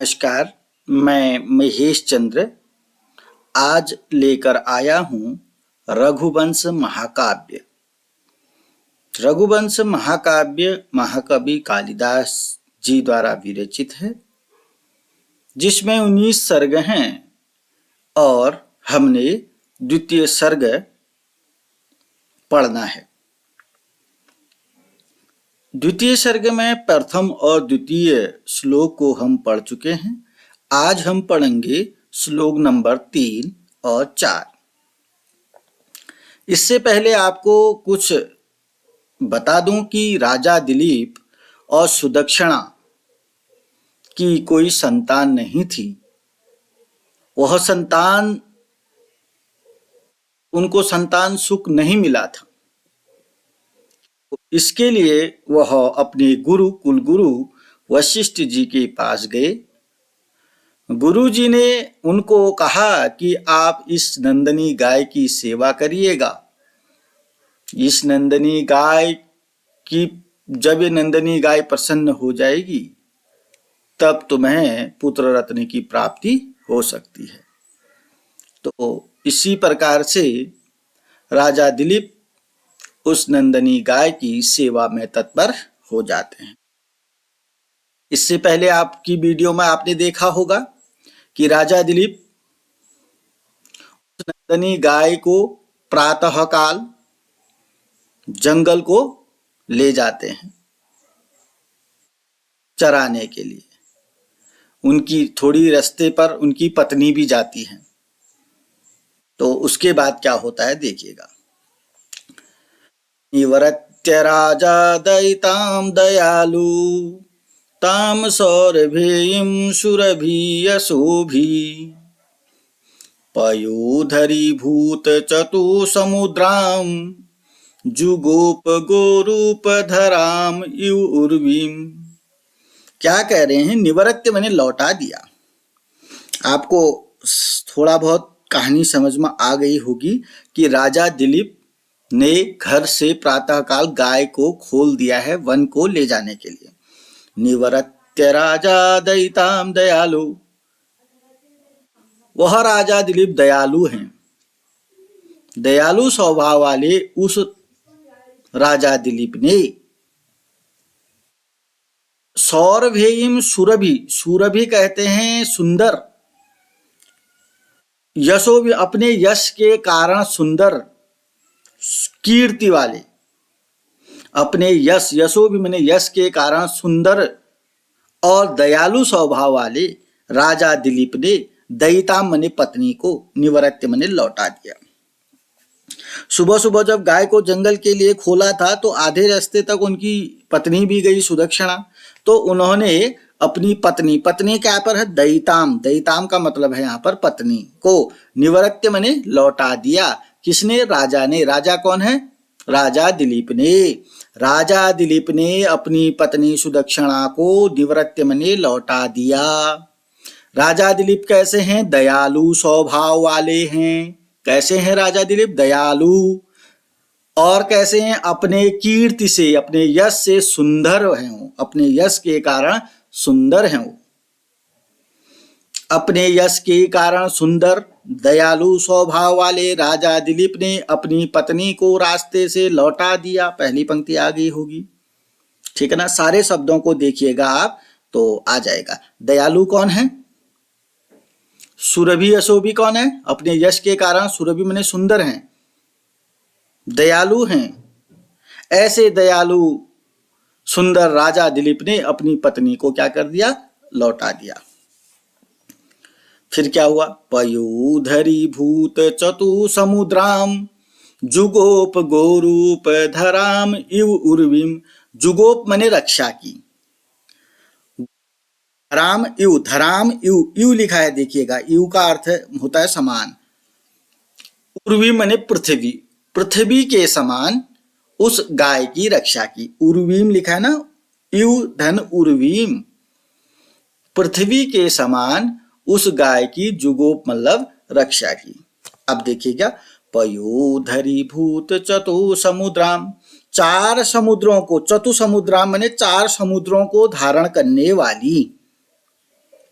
नमस्कार, मैं महेश चंद्र आज लेकर आया हूँ रघुवंश महाकाव्य। रघुवंश महाकाव्य महाकवि कालिदास जी द्वारा विरचित है, जिसमें 19 सर्ग हैं और हमने द्वितीय सर्ग पढ़ना है। द्वितीय सर्ग में प्रथम और द्वितीय श्लोक को हम पढ़ चुके हैं। आज हम पढ़ेंगे श्लोक नंबर 3 और 4। इससे पहले आपको कुछ बता दूं कि राजा दिलीप और सुदक्षिणा की कोई संतान नहीं थी। उनको संतान सुख नहीं मिला था। इसके लिए वह अपने कुलगुरु वशिष्ठ जी के पास गए। गुरु जी ने उनको कहा कि आप इस नंदनी गाय की सेवा करिएगा। इस नंदनी गाय की जब ये नंदनी गाय प्रसन्न हो जाएगी तब तुम्हें पुत्र रत्न की प्राप्ति हो सकती है। तो इसी प्रकार से राजा दिलीप उस नंदनी गाय की सेवा में तत्पर हो जाते हैं। इससे पहले आपकी वीडियो में आपने देखा होगा कि राजा दिलीप उस नंदनी गाय को प्रातःकाल जंगल को ले जाते हैं चराने के लिए। उनकी थोड़ी रास्ते पर उनकी पत्नी भी जाती है। तो उसके बाद क्या होता है देखिएगा। निवृत्य राजा दयितां दयालु ताम सौरभेयीं सुरभियशोभि पयोधरीभूत चतुसमुद्रां जुगोप गोरूप धराम इव उर्वीं। क्या कह रहे हैं? निवृत्त मैंने लौटा दिया। आपको थोड़ा बहुत कहानी समझ में आ गई होगी कि राजा दिलीप ने घर से प्रातःकाल गाय को खोल दिया है वन को ले जाने के लिए। निवृत्य राजा दयितां दयालु, वह राजा दिलीप दयालु हैं। दयालु स्वभाव वाले उस राजा दिलीप ने सौरभेयीं सुरभि, सुरभि कहते हैं सुंदर, यशो भी अपने यश के कारण सुंदर, कीर्ति वाले, अपने यशो भी मैंने यश के कारण सुंदर और दयालु स्वभाव वाले राजा दिलीप ने दयिता मने पत्नी को निवृत्त मने लौटा दिया। सुबह सुबह जब गाय को जंगल के लिए खोला था तो आधे रास्ते तक उनकी पत्नी भी गई सुदक्षिणा। तो उन्होंने अपनी पत्नी क्या पर है? दयिताम। दयिताम का मतलब है यहाँ पर पत्नी को निवृत्त मने लौटा दिया। किसने? राजा ने। राजा कौन है? राजा दिलीप ने। राजा दिलीप ने अपनी पत्नी सुदक्षिणा को निवृत्त मने लौटा दिया। राजा दिलीप कैसे हैं? दयालु स्वभाव वाले हैं। कैसे हैं राजा दिलीप? दयालु। और कैसे हैं? अपने कीर्ति से, अपने यश से सुंदर हैं वो। अपने यश के कारण सुंदर हैं वो। अपने यश के कारण सुंदर दयालु स्वभाव वाले राजा दिलीप ने अपनी पत्नी को रास्ते से लौटा दिया। पहली पंक्ति आ गई होगी, ठीक है ना। सारे शब्दों को देखिएगा आप तो आ जाएगा। दयालु कौन है? सुरभि यशोभी कौन है? अपने यश के कारण सुरभि माने सुंदर हैं, दयालु हैं। ऐसे दयालु सुंदर राजा दिलीप ने अपनी पत्नी को क्या कर दिया? लौटा दिया। फिर क्या हुआ? पयोधरी भूत चतु समुद्राम जुगोप गोरूप धराम इव उर्वीम। जुगोप मने रक्षा की, धराम इव, धराम इव, इव लिखा है देखिएगा। इव का अर्थ होता है समान। उर्वी मने पृथ्वी, पृथ्वी के समान उस गाय की रक्षा की। उर्वीम लिखा है ना, इव धन उर्वीम, पृथ्वी के समान उस गाय की जुगोप मतलब रक्षा की। अब देखिएगा, पयोधरी भूत चतु समुद्राम, 4 समुद्रों को, चतु समुद्राम माने 4 समुद्रों को धारण करने वाली,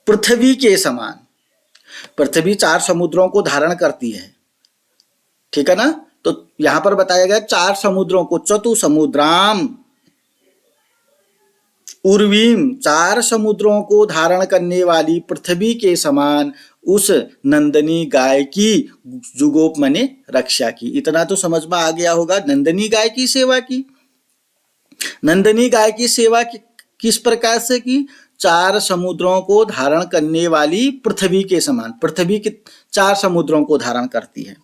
पृथ्वी के समान। पृथ्वी 4 समुद्रों को धारण करती है, ठीक है ना। तो यहां पर बताया गया 4 समुद्रों को, चतुसमुद्राम उर्वीम, 4 समुद्रों को धारण करने वाली पृथ्वी के समान उस नंदनी गाय की जुगोप मने रक्षा की। इतना तो समझ में आ गया होगा। नंदनी गाय की सेवा की। नंदनी गाय की सेवा किस प्रकार से की? 4 समुद्रों को धारण करने वाली पृथ्वी के समान। पृथ्वी के 4 समुद्रों को धारण करती है।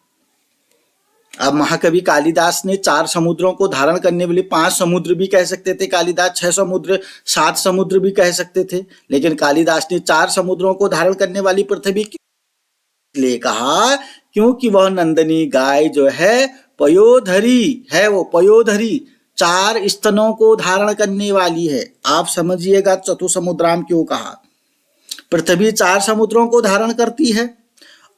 अब महाकवि कालिदास ने 4 समुद्रों को धारण करने वाले 5 समुद्र भी कह सकते थे कालिदास, 6 समुद्र, 7 समुद्र भी कह सकते थे, लेकिन कालिदास ने 4 समुद्रों को धारण करने वाली पृथ्वी इसलिए कहा क्योंकि वह नंदनी गाय जो है पयोधरी है। वो पयोधरी 4 स्तनों को धारण करने वाली है। आप समझिएगा चतुसमुद्राम क्यों कहा। पृथ्वी 4 समुद्रों को धारण करती है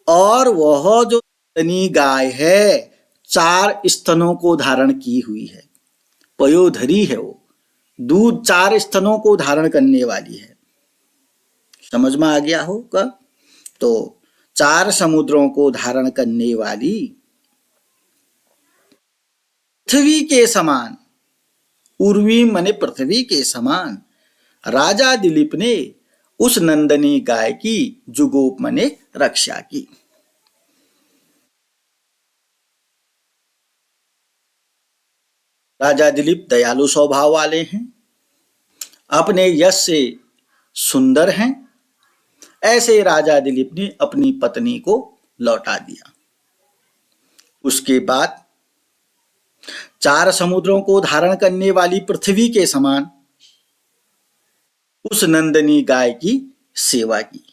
और वह जो नंदनी गाय है 4 स्तनों को धारण की हुई है। पयोधरी है, वो दूध 4 स्तनों को धारण करने वाली है। समझ में आ गया होगा। तो 4 समुद्रों को धारण करने वाली पृथ्वी के समान, उर्वी मने पृथ्वी के समान, राजा दिलीप ने उस नंदनी गाय की जुगोप मने रक्षा की। राजा दिलीप दयालु स्वभाव वाले हैं, अपने यश से सुंदर हैं। ऐसे राजा दिलीप ने अपनी पत्नी को लौटा दिया। उसके बाद 4 समुद्रों को धारण करने वाली पृथ्वी के समान उस नंदनी गाय की सेवा की।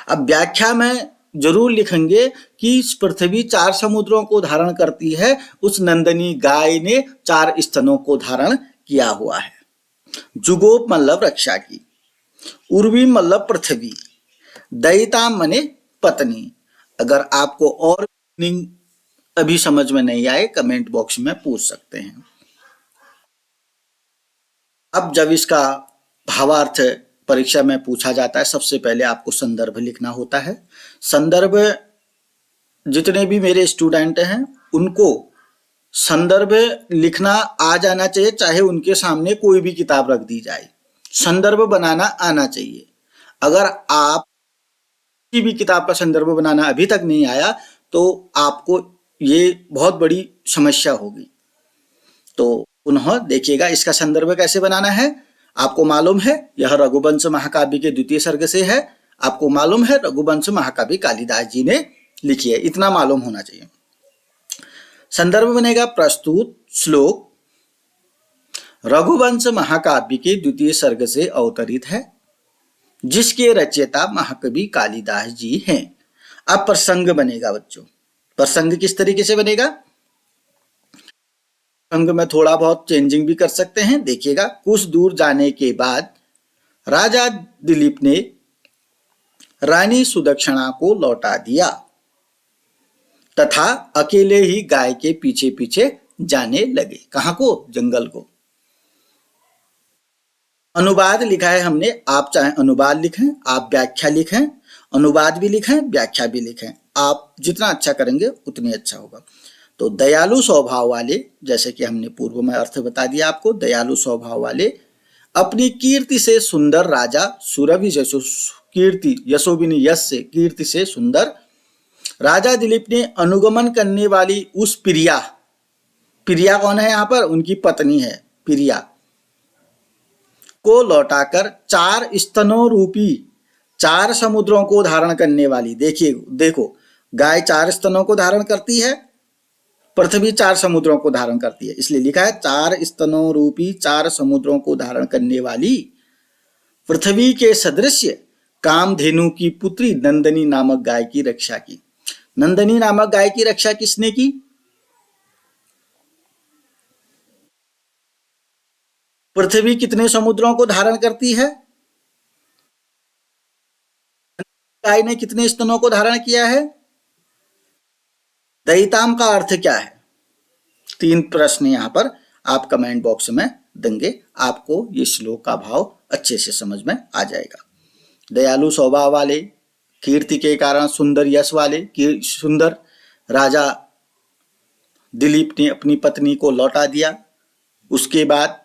अब व्याख्या में जरूर लिखेंगे कि पृथ्वी 4 समुद्रों को धारण करती है, उस नंदनी गाय ने 4 स्तनों को धारण किया हुआ है। जुगोप मतलब रक्षा की, उर्वी मतलब पृथ्वी, दयिता मने पत्नी। अगर आपको और मीनिंग अभी समझ में नहीं आए कमेंट बॉक्स में पूछ सकते हैं। अब जब इसका भावार्थ परीक्षा में पूछा जाता है, सबसे पहले आपको संदर्भ लिखना होता है। संदर्भ जितने भी मेरे स्टूडेंट हैं उनको संदर्भ लिखना आ जाना चाहिए, चाहे उनके सामने कोई भी किताब रख दी जाए, संदर्भ बनाना आना चाहिए। अगर आप किसी भी किताब का संदर्भ बनाना अभी तक नहीं आया तो आपको ये बहुत बड़ी समस्या होगी। तो पुनः देखिएगा इसका संदर्भ कैसे बनाना है। आपको मालूम है यह रघुवंश महाकाव्य के 2य सर्ग से है। आपको मालूम है रघुवंश महाकाव्य कालिदास जी ने लिखी है, इतना मालूम होना चाहिए। संदर्भ बनेगा प्रस्तुत श्लोक रघुवंश महाकाव्य के 2य सर्ग से अवतरित है, जिसके रचयिता महाकवि कालिदास जी हैं। अब प्रसंग बनेगा बच्चों। प्रसंग किस तरीके से बनेगा? प्रसंग में थोड़ा बहुत चेंजिंग भी कर सकते हैं। देखिएगा, कुछ दूर जाने के बाद राजा दिलीप ने रानी सुदक्षिणा को लौटा दिया तथा अकेले ही गाय के पीछे पीछे जाने लगे। कहां को? जंगल को। अनुवाद लिखा है हमने, आप चाहे अनुवाद लिखें, आप व्याख्या लिखें, अनुवाद भी लिखें, व्याख्या भी लिखें। आप जितना अच्छा करेंगे उतनी अच्छा होगा। तो दयालु स्वभाव वाले, जैसे कि हमने पूर्व में अर्थ बता दिया आपको, दयालु स्वभाव वाले अपनी कीर्ति से सुंदर राजा सुरभि जैसो कीर्ति यशोविनी यश से कीर्ति से सुंदर राजा दिलीप ने अनुगमन करने वाली उस प्रिया, प्रिया कौन है यहाँ पर? उनकी पत्नी है प्रिया, को लौटाकर 4 स्तनों रूपी 4 समुद्रों को धारण करने वाली। देखिए देखो, गाय 4 स्तनों को धारण करती है, पृथ्वी 4 समुद्रों को धारण करती है, इसलिए लिखा है 4 स्तनों रूपी 4 समुद्रों को धारण करने वाली पृथ्वी के सदृश कामधेनु की पुत्री नंदनी नामक गाय की रक्षा की। नंदनी नामक गाय की रक्षा किसने की? पृथ्वी कितने समुद्रों को धारण करती है? गाय ने कितने स्तनों को धारण किया है? दयिताम का अर्थ क्या है? 3 प्रश्न यहां पर आप कमेंट बॉक्स में देंगे, आपको ये श्लोक का भाव अच्छे से समझ में आ जाएगा। दयालु स्वभाव वाले, कीर्ति के कारण सुंदर यश वाले, सुंदर राजा दिलीप ने अपनी पत्नी को लौटा दिया। उसके बाद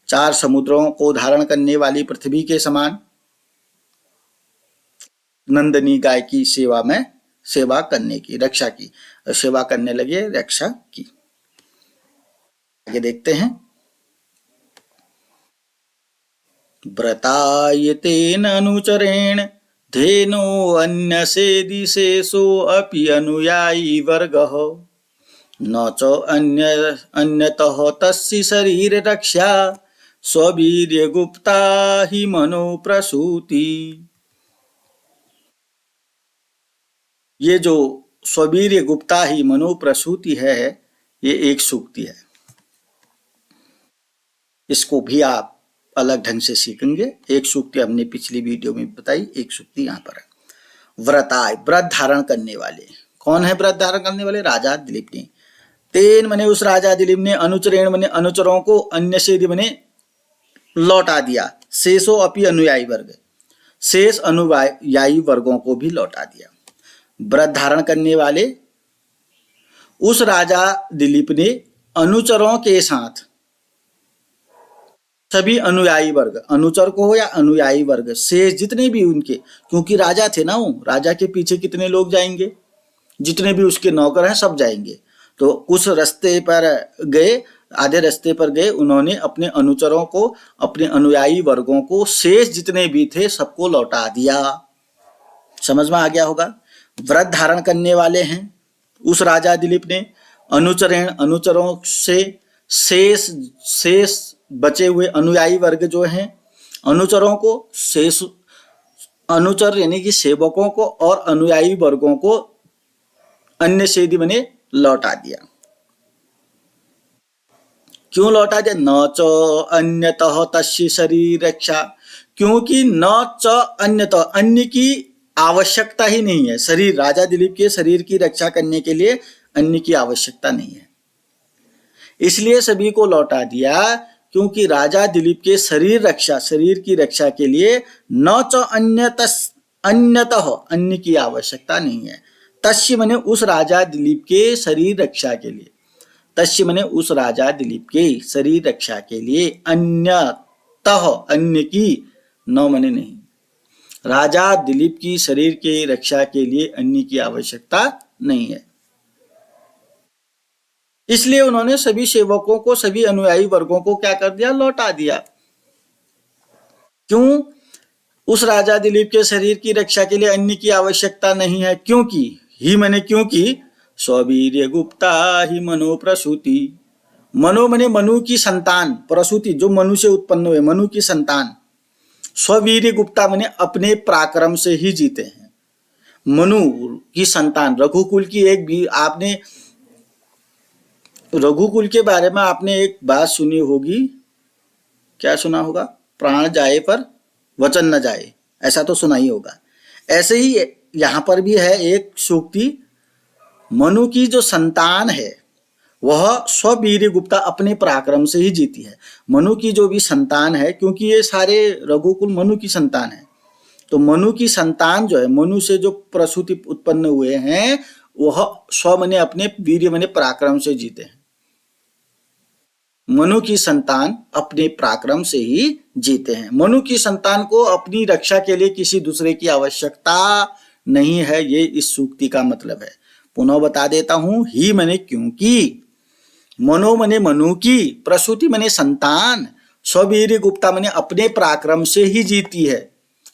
4 समुद्रों को धारण करने वाली पृथ्वी के समान नंदनी गाय की सेवा में सेवा करने की, रक्षा की, सेवा करने लगे, रक्षा की। आगे देखते हैं। व्रतायतेन अनुचरेण धेनो अन्यसेदिशेषो अपि अनुयायी वर्गः न च अन्यतः तस्य शरीर रक्षा स्ववीर्य गुप्ता ही मनो प्रसूति। ये जो स्ववीर्य गुप्ता ही मनो प्रसूति है, ये एक सूक्ति है। इसको भी आप अलग ढंग से सीखेंगे। एक सूक्ति हमने पिछली वीडियो में बताई, एक सूक्ति यहाँ पर है। व्रताय, व्रत धारण करने वाले। कौन है व्रत धारण करने वाले? राजा दिलीप ने। तेन मने उस राजा दिलीप ने, अनुचरेण मने अनुचरों को, अन्य से मने लौटा दिया, शेषो अपि अनुयायी वर्ग, शेष अनुयायी वर्गों को भी लौटा दिया। व्रत धारण करने वाले उस राजा दिलीप ने अनुचरों के साथ सभी अनुयायी वर्ग, अनुचर को हो या अनुयायी वर्ग, शेष जितने भी उनके, क्योंकि राजा थे ना वो, राजा के पीछे कितने लोग जाएंगे, जितने भी उसके नौकर हैं सब जाएंगे। तो उस रास्ते पर गए, आधे रास्ते पर गए, उन्होंने अपने अनुचरों को, अपने अनुयायी वर्गों को, शेष जितने भी थे सबको लौटा दिया। समझ में आ गया होगा। व्रत धारण करने वाले हैं उस राजा दिलीप ने, अनुचरेण अनुचरों से, शेष बचे हुए अनुयायी वर्ग जो हैं, अनुचरों को, शेष अनुचर यानी कि सेवकों को और अनुयायी वर्गों को अन्य सेदि मने लौटा दिया। क्यों लौटा दिया? न च अन्यतः तस्य शरीर रक्षा, क्योंकि न च अन्यतः, अन्य की आवश्यकता ही नहीं है। शरीर, राजा दिलीप के शरीर की रक्षा करने के लिए अन्य की आवश्यकता नहीं है, इसलिए सभी को लौटा दिया। क्योंकि राजा दिलीप के शरीर रक्षा, शरीर की रक्षा के लिए न च अन्यतः, अन्य की आवश्यकता नहीं है। तस्य मने उस राजा दिलीप के शरीर रक्षा के लिए, तस्य मने उस राजा दिलीप के शरीर रक्षा के लिए, अन्यतः, अन्य की, न मने नहीं, राजा दिलीप की शरीर के रक्षा के लिए अन्य की आवश्यकता नहीं है। इसलिए उन्होंने सभी सेवकों को, सभी अनुयायी वर्गों को क्या कर दिया? लौटा दिया। क्यों? उस राजा दिलीप के शरीर की रक्षा के लिए अन्य की आवश्यकता नहीं है। क्योंकि, ही मने क्योंकि, स्ववीर्य गुप्ता ही मनो प्रसूति, मनो मने मनु की संतान, प्रसूति जो मनु से उत्पन्न हुए, मनु की संतान, स्ववीर्य गुप्ता मने अपने पराक्रम से ही जीते हैं। मनु की संतान, रघुकुल की एक भी, आपने रघुकुल के बारे में आपने एक बात सुनी होगी, क्या सुना होगा? प्राण जाए पर वचन न जाए, ऐसा तो सुना ही होगा। ऐसे ही यहाँ पर भी है एक सूक्ति, मनु की जो संतान है वह स्ववीर्य गुप्ता, अपने पराक्रम से ही जीती है। मनु की जो भी संतान है, क्योंकि ये सारे रघुकुल मनु की संतान है, तो मनु की संतान जो है, मनु से जो प्रसूति उत्पन्न हुए हैं, वह स्व मने अपने, वीर्य मने पराक्रम से जीते हैं। मनु की संतान अपने पराक्रम से ही जीते हैं। मनु की संतान को अपनी रक्षा के लिए किसी दूसरे की आवश्यकता नहीं है, ये इस सूक्ति का मतलब है। पुनः बता देता हूं, ही मने क्योंकि, मनो मने मनु की, प्रसूति मने संतान, स्ववीर्य गुप्ता मने अपने पराक्रम से ही जीती है,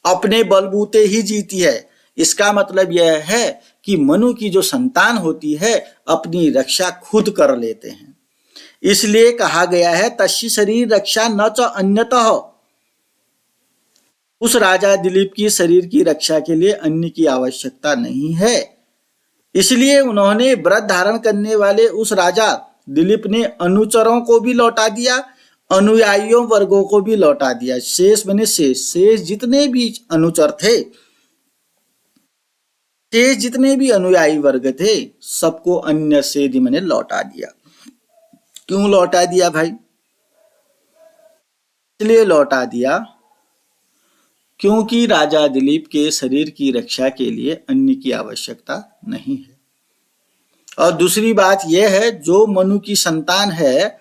अपने बलबूते ही जीती है। इसका मतलब यह है कि मनु की जो संतान होती है अपनी रक्षा खुद कर लेते हैं। इसलिए कहा गया है तस्य शरीर रक्षा न च अन्यतः, उस राजा दिलीप की शरीर की रक्षा के लिए अन्य की आवश्यकता नहीं है। इसलिए उन्होंने व्रत धारण करने वाले उस राजा दिलीप ने अनुचरों को भी लौटा दिया, अनुयायियों वर्गों को भी लौटा दिया। शेष बने शेष जितने भी अनुचर थे, शेष जितने भी अनुयायी वर्ग थे, सबको अन्य से मैंने लौटा दिया। क्यों लौटा दिया भाई? इसलिए लौटा दिया क्योंकि राजा दिलीप के शरीर की रक्षा के लिए अन्न की आवश्यकता नहीं है। और दूसरी बात यह है, जो मनु की संतान है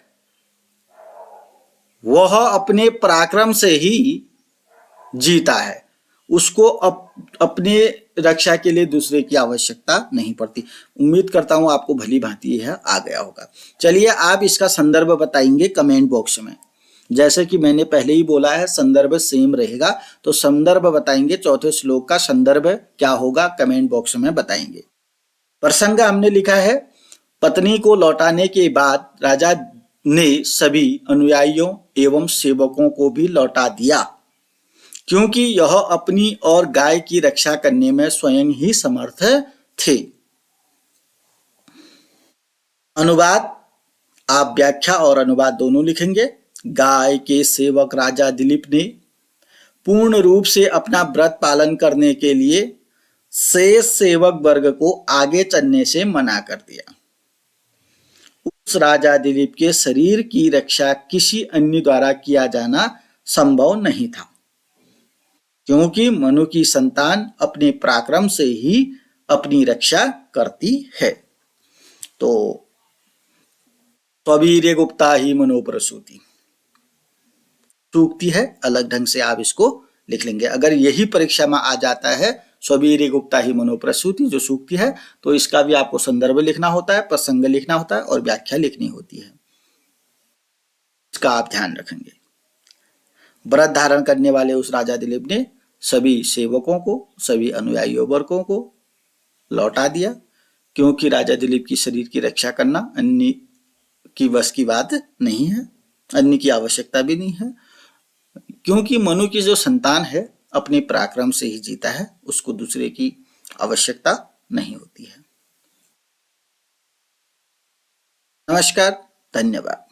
वह अपने पराक्रम से ही जीता है, उसको अपने रक्षा के लिए दूसरे की आवश्यकता नहीं पड़ती। उम्मीद करता हूं आपको भली भांति यह आ गया होगा। चलिए आप इसका संदर्भ बताएंगे कमेंट बॉक्स में। जैसे कि मैंने पहले ही बोला है, संदर्भ सेम रहेगा, तो संदर्भ बताएंगे। चौथे श्लोक का संदर्भ क्या होगा कमेंट बॉक्स में बताएंगे। प्रसंग हमने लिखा है, पत्नी को लौटाने के बाद राजा ने सभी अनुयायियों एवं सेवकों को भी लौटा दिया, क्योंकि यह अपनी और गाय की रक्षा करने में स्वयं ही समर्थ थे। अनुवाद, आप व्याख्या और अनुवाद दोनों लिखेंगे। गाय के सेवक राजा दिलीप ने पूर्ण रूप से अपना व्रत पालन करने के लिए शेष सेवक वर्ग को आगे चलने से मना कर दिया। उस राजा दिलीप के शरीर की रक्षा किसी अन्य द्वारा किया जाना संभव नहीं था, क्योंकि मनु की संतान अपने पराक्रम से ही अपनी रक्षा करती है। तो स्ववीर्य गुप्ता ही मनोप्रसूति सूक्ति है, अलग ढंग से आप इसको लिख लेंगे। अगर यही परीक्षा में आ जाता है स्ववीर्य गुप्ता ही मनोप्रसूति जो सूक्ति है, तो इसका भी आपको संदर्भ लिखना होता है, प्रसंग लिखना होता है और व्याख्या लिखनी होती है। इसका आप ध्यान रखेंगे। व्रत धारण करने वाले उस राजा दिलीप ने सभी सेवकों को, सभी अनुयायियों वर्गों को लौटा दिया, क्योंकि राजा दिलीप की शरीर की रक्षा करना अन्य की बस की बात नहीं है, अन्य की आवश्यकता भी नहीं है, क्योंकि मनु की जो संतान है अपने पराक्रम से ही जीता है, उसको दूसरे की आवश्यकता नहीं होती है। नमस्कार, धन्यवाद।